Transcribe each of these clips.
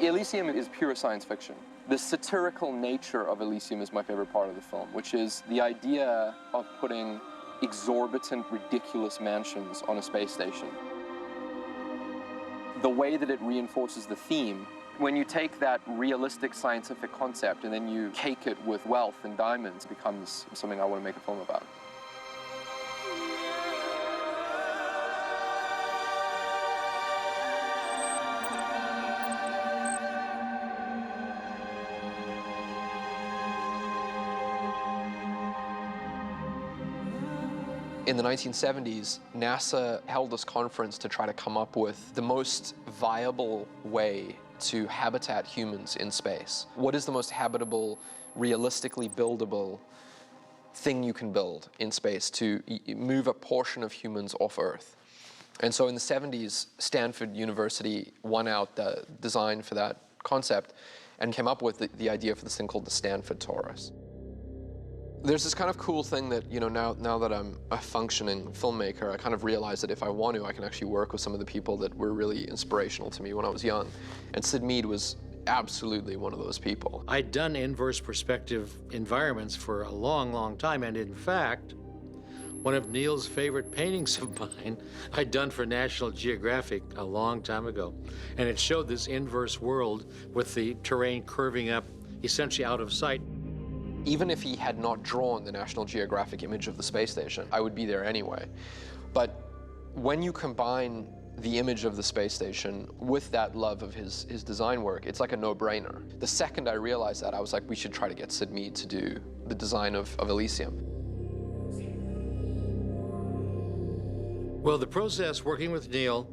Elysium is pure science fiction. The satirical nature of Elysium is my favorite part of the film, which is the idea of putting exorbitant, ridiculous mansions on a space station. The way that it reinforces the theme, when you take that realistic scientific concept and then you cake it with wealth and diamonds, becomes something I want to make a film about. In the 1970s, NASA held this conference to try to come up with the most viable way to habitat humans in space. What is the most habitable, realistically buildable thing you can build in space to move a portion of humans off Earth? And so in the 70s, Stanford University won out the design for that concept and came up with the idea for this thing called the Stanford Torus. There's this kind of cool thing that, now that I'm a functioning filmmaker, I kind of realize that if I want to, I can actually work with some of the people that were really inspirational to me when I was young. And Sid Mead was absolutely one of those people. I'd done inverse perspective environments for a long, long time. And in fact, one of Neil's favorite paintings of mine, I'd done for National Geographic a long time ago. And it showed this inverse world with the terrain curving up essentially out of sight. Even if he had not drawn the National Geographic image of the space station, I would be there anyway. But when you combine the image of the space station with that love of his design work, it's like a no-brainer. The second I realized that, I was like, we should try to get Sid Mead to do the design of Elysium. Well, the process working with Neil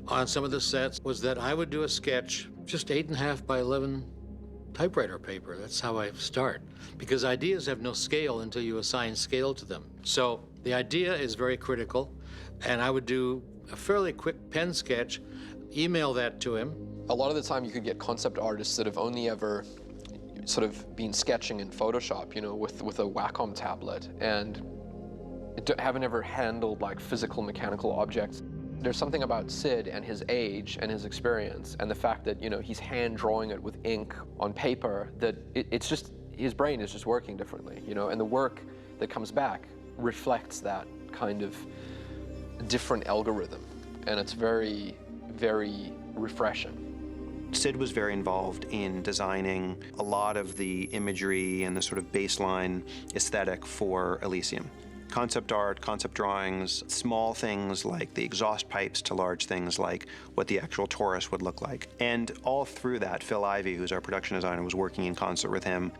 on some of the sets was that I would do a sketch, just 8.5 by 11 typewriter paper. That's how I start. Because ideas have no scale until you assign scale to them. So the idea is very critical, and I would do a fairly quick pen sketch, email that to him. A lot of the time you could get concept artists that have only ever sort of been sketching in Photoshop, with a Wacom tablet, and haven't ever handled like physical mechanical objects. There's something about Sid and his age and his experience and the fact that, he's hand drawing it with ink on paper, that it's just, his brain is just working differently, and the work that comes back reflects that kind of different algorithm. And it's very, very refreshing. Sid was very involved in designing a lot of the imagery and the sort of baseline aesthetic for Elysium. Concept art, concept drawings, small things like the exhaust pipes to large things like what the actual torus would look like. And all through that, Phil Ivey, who's our production designer, was working in concert with him.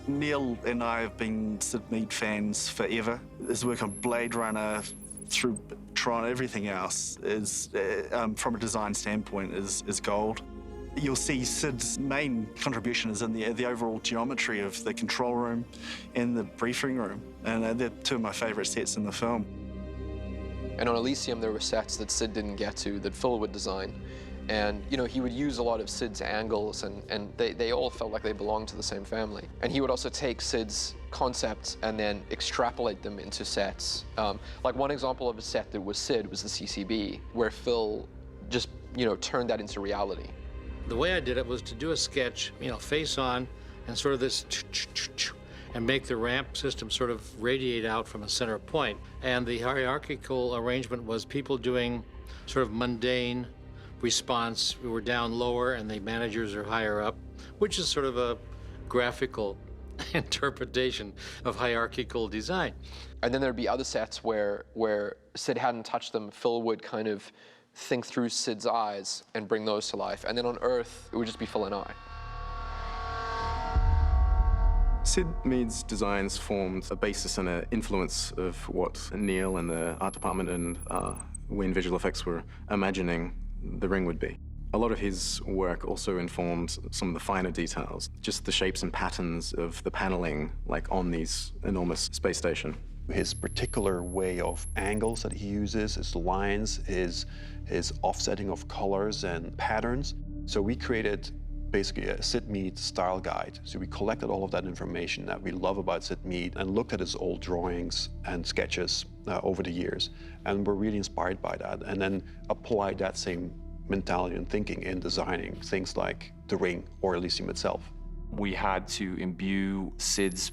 Neil and I have been Sid Mead fans forever. His work on Blade Runner, through Tron, everything else is, from a design standpoint, is gold. You'll see Sid's main contribution is in the overall geometry of the control room and the briefing room. And they're two of my favorite sets in the film. And on Elysium, there were sets that Sid didn't get to that Phil would design. And, he would use a lot of Sid's angles, and they all felt like they belonged to the same family. And he would also take Sid's concepts and then extrapolate them into sets. Like one example of a set that was Sid was the CCB, where Phil just, turned that into reality. The way I did it was to do a sketch, face on, and sort of this and make the ramp system sort of radiate out from a center point. And the hierarchical arrangement was people doing sort of mundane response. We were down lower and the managers are higher up, which is sort of a graphical interpretation of hierarchical design. And then there'd be other sets where Sid hadn't touched them. Phil would kind of think through Sid's eyes and bring those to life. And then on Earth, it would just be Phil and I. Sid Mead's designs formed a basis and an influence of what Neil and the art department and we in visual effects were imagining the ring would be. A lot of his work also informed some of the finer details, just the shapes and patterns of the paneling, like on these enormous space station. His particular way of angles that he uses, his lines, his offsetting of colors and patterns. So we created basically a Sid Mead style guide. So we collected all of that information that we love about Sid Mead and looked at his old drawings and sketches over the years. And we're really inspired by that. And then applied that same mentality and thinking in designing things like the ring or Elysium itself. We had to imbue Sid's,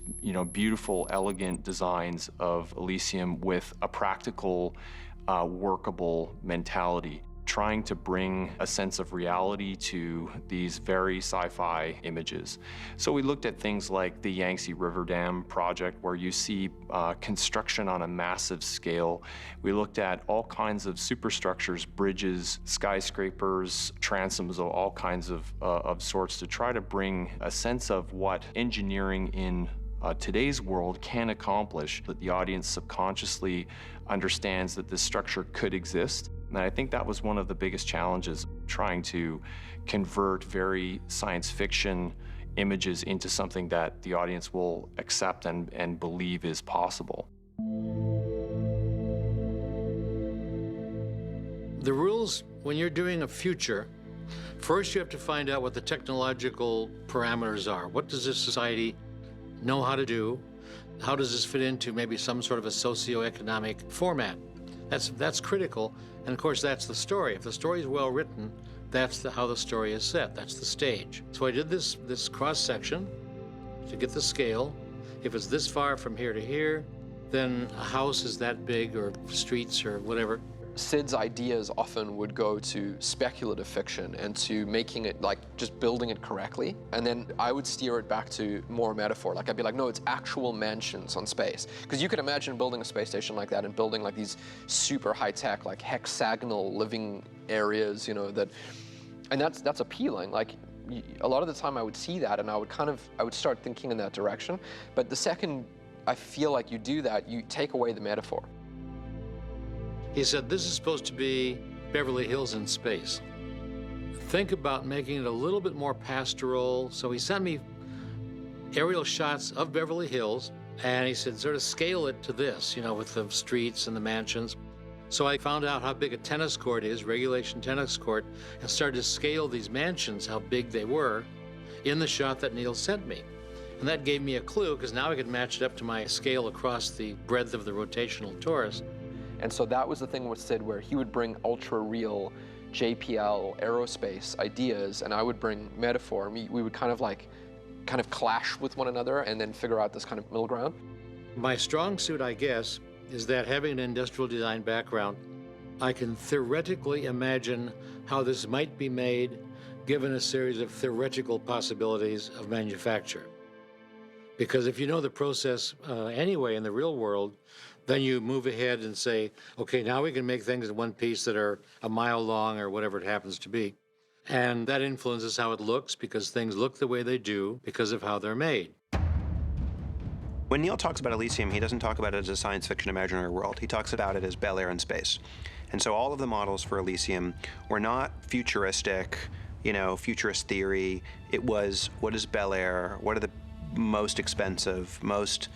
beautiful, elegant designs of Elysium with a practical, workable mentality, trying to bring a sense of reality to these very sci-fi images. So we looked at things like the Yangtze River Dam project, where you see construction on a massive scale. We looked at all kinds of superstructures, bridges, skyscrapers, transoms of all kinds of sorts, to try to bring a sense of what engineering in today's world can accomplish, that the audience subconsciously understands that this structure could exist. And I think that was one of the biggest challenges, trying to convert very science fiction images into something that the audience will accept and believe is possible. The rules, when you're doing a future, first you have to find out what the technological parameters are. What does this society know how to do? How does this fit into maybe some sort of a socioeconomic format? That's critical, and of course that's the story. If the story is well written, that's how the story is set. That's the stage. So I did this cross section to get the scale. If it's this far from here to here, then a house is that big, or streets or whatever. Sid's ideas often would go to speculative fiction and to making it, like, just building it correctly. And then I would steer it back to more metaphor. Like, I'd be like, no, it's actual mansions on space. Because you could imagine building a space station like that and building like these super high-tech, like hexagonal living areas, and that's appealing. Like, a lot of the time I would see that and I would start thinking in that direction. But the second I feel like you do that, you take away the metaphor. He said, this is supposed to be Beverly Hills in space. Think about making it a little bit more pastoral. So he sent me aerial shots of Beverly Hills, and he said, sort of scale it to this, with the streets and the mansions. So I found out how big a tennis court is, regulation tennis court, and started to scale these mansions, how big they were, in the shot that Neil sent me. And that gave me a clue, because now I could match it up to my scale across the breadth of the rotational torus. And so that was the thing with Sid, where he would bring ultra-real JPL aerospace ideas, and I would bring metaphor. We would kind of clash with one another and then figure out this kind of middle ground. My strong suit, I guess, is that having an industrial design background, I can theoretically imagine how this might be made given a series of theoretical possibilities of manufacture. Because if you know the process anyway in the real world, then you move ahead and say, okay, now we can make things in one piece that are a mile long or whatever it happens to be. And that influences how it looks, because things look the way they do because of how they're made. When Neil talks about Elysium, he doesn't talk about it as a science fiction imaginary world. He talks about it as Bel Air in space. And so all of the models for Elysium were not futuristic, futurist theory. It was, what is Bel Air? What are the most expensive, most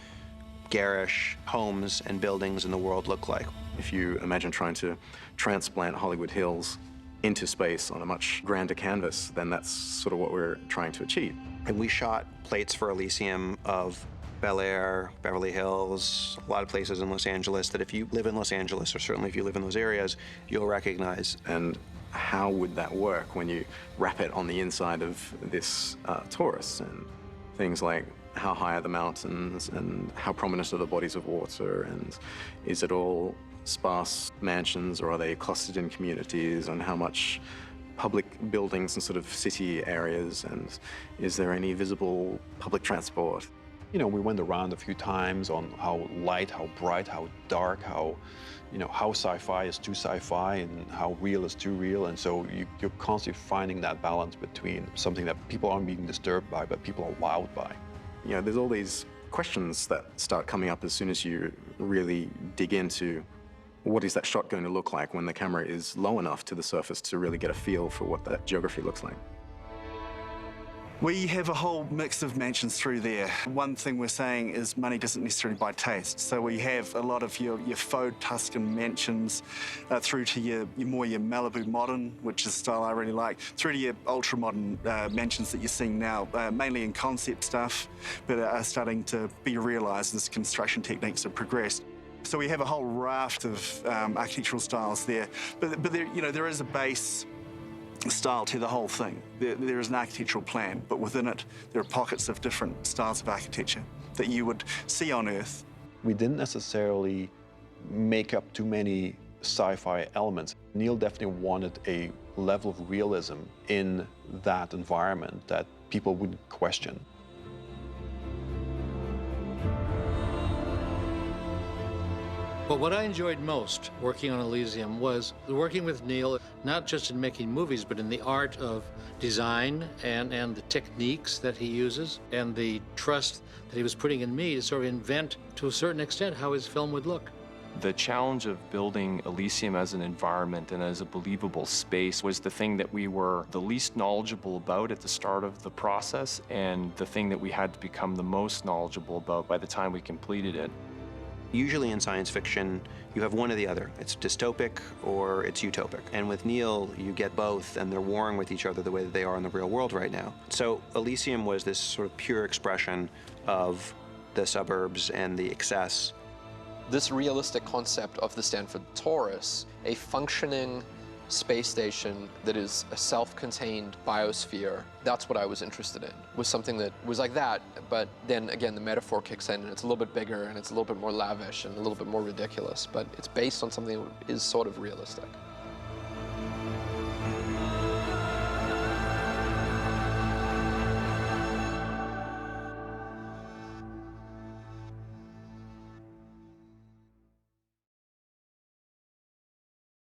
garish homes and buildings in the world look like? If you imagine trying to transplant Hollywood Hills into space on a much grander canvas, then that's sort of what we're trying to achieve. And we shot plates for Elysium of Bel Air, Beverly Hills, a lot of places in Los Angeles that if you live in Los Angeles, or certainly if you live in those areas, you'll recognize. And how would that work when you wrap it on the inside of this torus? And things like, how high are the mountains, and how prominent are the bodies of water, and is it all sparse mansions, or are they clustered in communities, and how much public buildings and sort of city areas, and is there any visible public transport? We went around a few times on how light, how bright, how dark, how sci-fi is too sci-fi and how real is too real. And so you're constantly finding that balance between something that people aren't being disturbed by, but people are wowed by. There's all these questions that start coming up as soon as you really dig into what is that shot going to look like when the camera is low enough to the surface to really get a feel for what that geography looks like. We have a whole mix of mansions through there. One thing we're saying is money doesn't necessarily buy taste. So we have a lot of your faux Tuscan mansions through to your Malibu modern, which is a style I really like, through to your ultra modern mansions that you're seeing now, mainly in concept stuff, but are starting to be realized as construction techniques have progressed. So we have a whole raft of architectural styles there, but there, there is a base style to the whole thing. There is an architectural plan, but within it, there are pockets of different styles of architecture that you would see on Earth. We didn't necessarily make up too many sci-fi elements. Neil definitely wanted a level of realism in that environment that people wouldn't question. But what I enjoyed most working on Elysium was working with Neil, not just in making movies, but in the art of design and the techniques that he uses and the trust that he was putting in me to sort of invent, to a certain extent, how his film would look. The challenge of building Elysium as an environment and as a believable space was the thing that we were the least knowledgeable about at the start of the process, and the thing that we had to become the most knowledgeable about by the time we completed it. Usually in science fiction, you have one or the other. It's dystopic or it's utopic. And with Neil, you get both, and they're warring with each other the way that they are in the real world right now. So Elysium was this sort of pure expression of the suburbs and the excess. This realistic concept of the Stanford Torus, a functioning space station that is a self-contained biosphere, that's what I was interested in, was something that was like that, but then again the metaphor kicks in and it's a little bit bigger and it's a little bit more lavish and a little bit more ridiculous, but it's based on something that is sort of realistic.